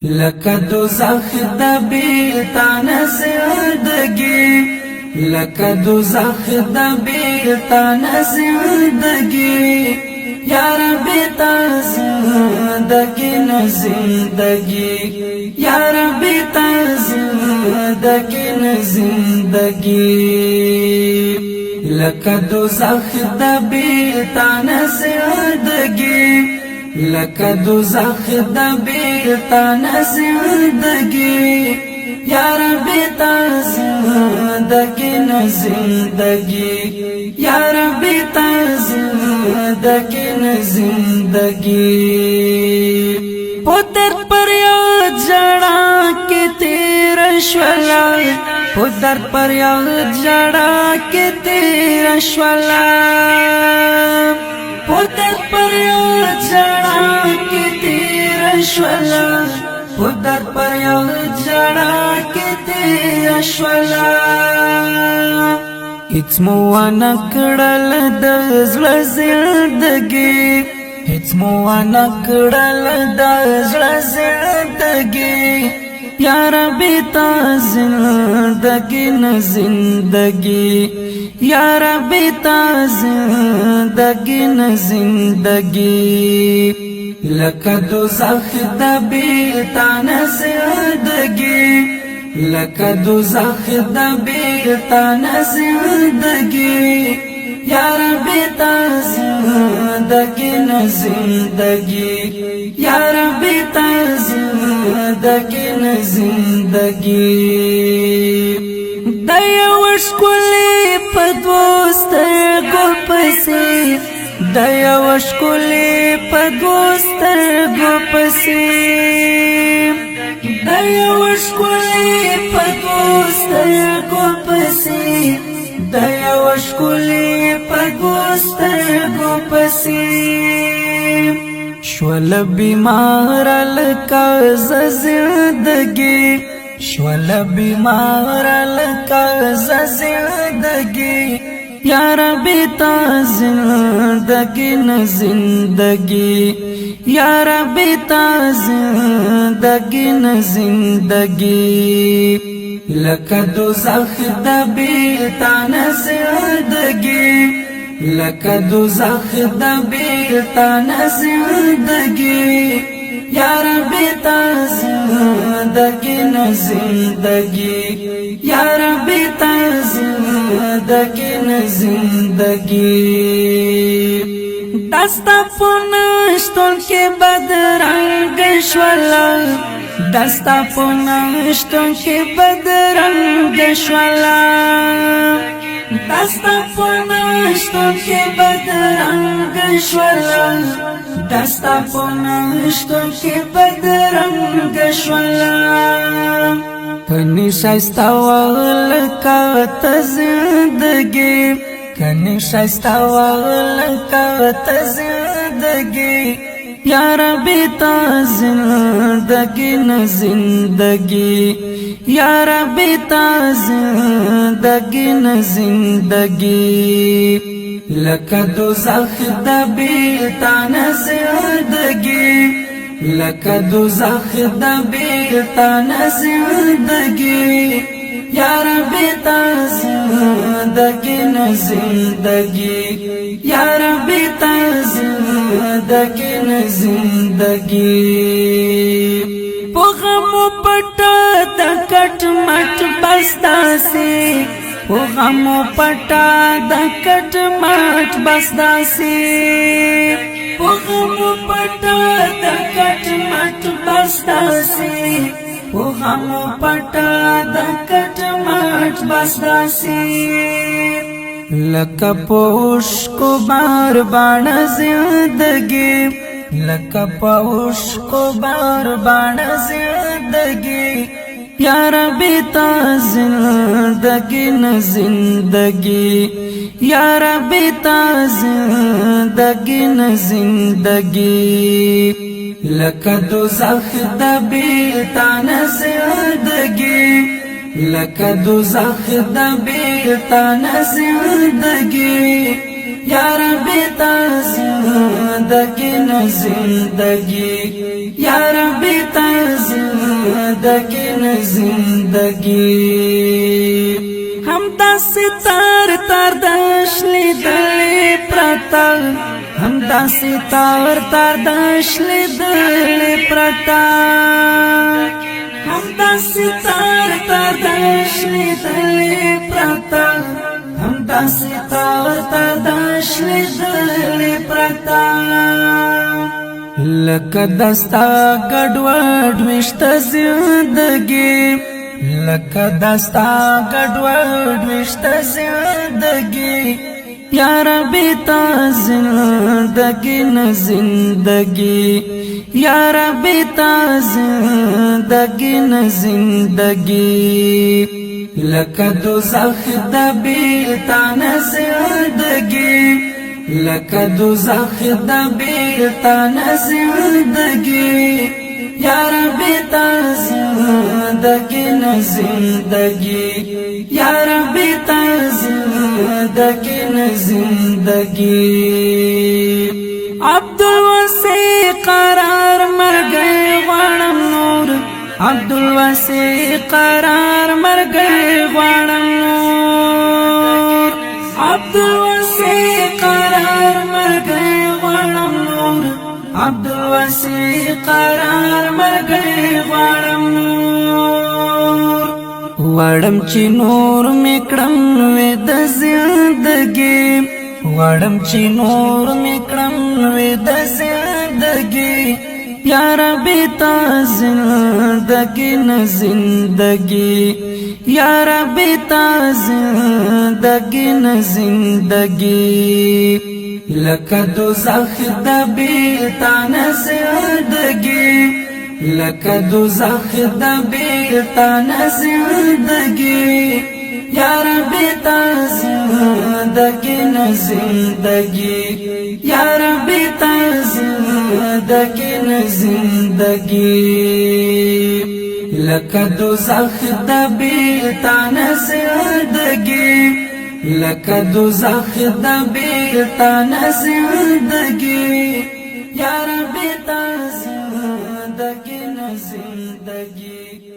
لکه دوزخ د بیلتان زندگی لکه دوزخ د بیلتان زندگی یا رب تا زندگی نو زندگی یا رب تا زندگی نو زندگی لکه دوزخ د بیلتان زندگی لکه دوزخ د بیلتان زندگی یا رب تا زندگی نو زندگی یا رب تا زندگی نو زندگی پدر پر یاد جڑا کے تیرا شولا پدر پر یاد جڑا کے تیرا شولا پدر پر یاد جڑا کے تیرا شولا پدر پر یاد جڑا کے تیرا شولا هیڅ مو ونه کړل د زړه زندګي هیڅ مو ونه کړل د زړه زندګي یا رب تا زندگی نه زندگی یا رب تا زندگی نه زندگی لکه دوزخ د بیلتان زندگی لکه دوزخ د بیلتان زندگی یا رب تا زندگی نو زندگی یا رب تا زندگی نو زندگی دیا وشکلی پدوستر گو پسی دیا وشکلی پدوستر گو پسی دیا وشکلی پدوستر گو پسی دیا وشکلی پدوستر گو پسی شول بیمار لکا زندگی شول بیمار لکا زندگی یا رب تا زندگی نو زندگی یا رب تا زندگی نو زندگی لکه دوزخ د بیلتان زندگی لکه دوزخ د بیلتان زندگی یا رب تا زندگی نو زندگی یا رب تا زندگی نو زندگی دستا پونشتون کے بدرنگ شولا دستا پونشتون کے بدرنگ شولا دستا پونشتون کے بدرنگ شولا دستا پونشتون کے بدرنگ شولا کنی شایستا والکا تزندگی کنی شایستا والکا تزندگی یا رب تا زندگی نو زندگی یا رب تا زندگی نو زندگی لکه دوزخ د بیلتان زندگی لکه دوزخ د بیلتان زندگی یا رب تا زندگی نو زندگی یا رب تا زندگی نو زندگی پوغمو پټا د کټ مټ بستا سی پوغمو پټا د کټ مټ بستا سی پوغمو پټا د کټ مټ بستا سی پوغمو پټا د کټ مټ بستا سی لکه پوش کو بار بان زندگی لکه پوش کو بار بان زندگی یا رب تا زندگی نو زندگی یا رب تا زندگی نو زندگی لکه دوزخ د بیلتان زندگی لکه دوزخ د بیلتان زندگی یا رب تا زندگی نو زندگی یا رب تا زندگی زندگی نه زندگی هم داسې تار تار دشلې دلې پرتا هم داسې تار تار دشلې دلې پرتا هم داسې تار تار دشلې دلې پرتا هم داسې تار تار دشلې دلې پرتا لکه دستا ګډوډ وشته زندگی لکه دستا ګډوډ وشته زندگی یا ربی تا زندگی نه زندگی یا ربی تا زندگی نه زندگی لکه دوزخ د بیلتا نه زندگی لکه دوزخ د بیلتا نه زندگی یا ربی تا زندگی نه زندگی یا ربی تا زندگی نه زندگی عبدالواسع قرار مرګي غواړم نور عبدالواسع قرار مرګي غواړم نور عبدالواسع قرار مرګي غواړم نور عبدالواسع قرار مرګي غواړم نور غواړم چې نور میکړم وې د زندګي غواړم چې نور میکړم وې د زندګي یا ربی تا زندگی نه زندگی یا ربی تا زندگی نه زندگی لکه دوزخ د بیلتا نه زندگی لکه دوزخ د بیلتا نه زندگی یا ربی تا زندگی نه زندگی یا ربی تا زندگی نه زندگی لکه دوزخ د بیلتا نه زندگی لکه دوزخ د بیلتا نه زندگی یا ربی تا زندگی نه زندگی